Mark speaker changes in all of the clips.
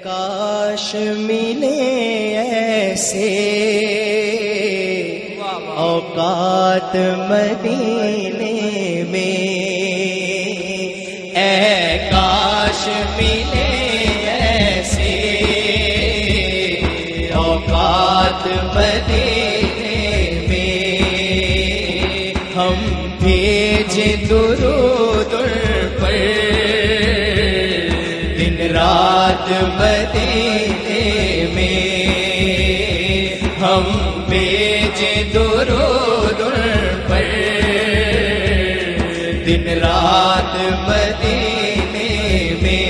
Speaker 1: کاش ملے ایسے اوقات مدینے میں، اے کاش ملے ایسے اوقات مدینے میں، ہم بھیجیں درود پر دن رات مدینے میں، ہم بھیجیں درود پر دن رات مدینے میں،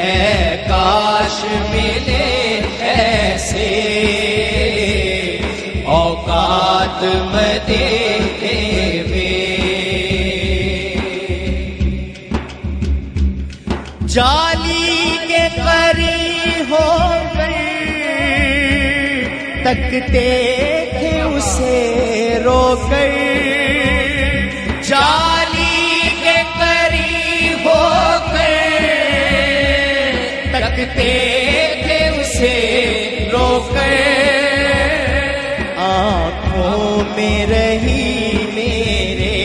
Speaker 1: اے کاش ملے ایسے اوقات مدینے میں۔ جالی کے قریب ہو کر تکتے تھے اسے رو کر، جالی کے قریب ہو کر تکتے تھے اسے رو کر، آنکھوں میں رہی میرے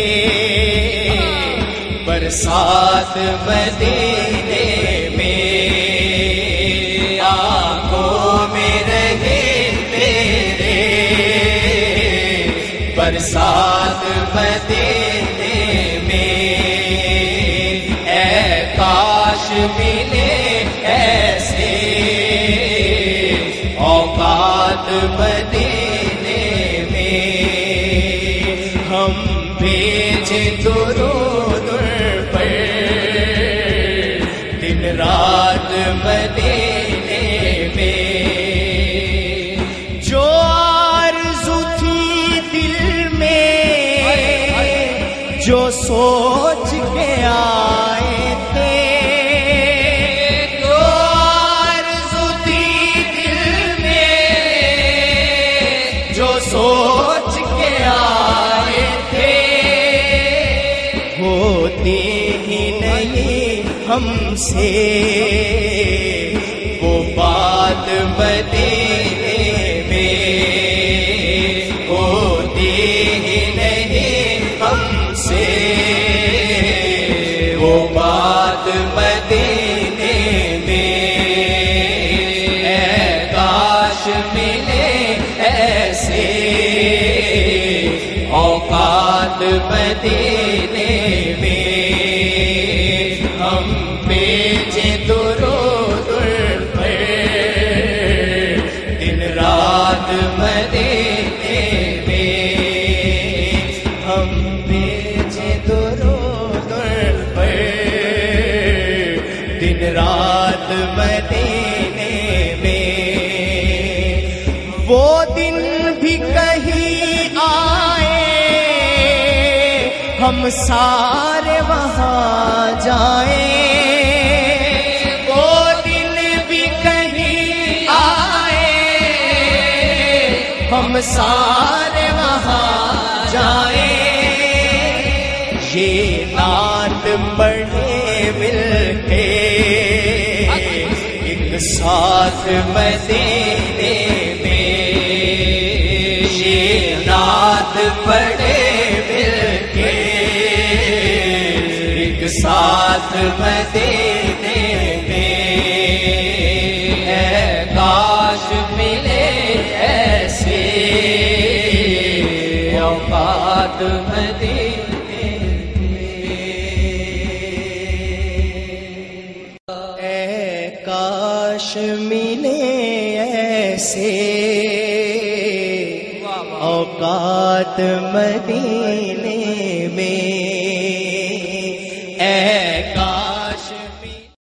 Speaker 1: برسات مدینے میں، آنکھوں میں رہی میرے برسات مدینے میں، اے کاش ملے ایسے اوقات مدینے میں، ہم بھیجیں درود پر دن رات مدینے میں، جو آرزو تھی دل میں جو سوچ کے آئے تھے، جو آرزو تھی دل میں جو سوچ کے آئے تھے، ہوتے ہی نہیں ہم سے وہ بات مدینے میں، ہوتے ہی نہیں ہم سے وہ بات مدینے میں، اے کاش ملے ایسے اوقات مدینے میں، ہم بھیجیں درود پر دن رات مدینے میں، ہم بھیجیں درود پر دن رات مدینے میں، وہ دن بھی کہیں آئے ہم سارے وہاں جائیں، وہ دن بھی کہیں آئے ہم سارے وہاں جائیں، یہ نعت پڑھے مل کے ایک ساتھ مدینے میں، یہ نعت پڑھے مل کے ایک ساتھ مدینے میں، اے کاش ملے ایسے اوقات مدینے میں، اے کاش ملے ایسے اوقات مدینے میں، اے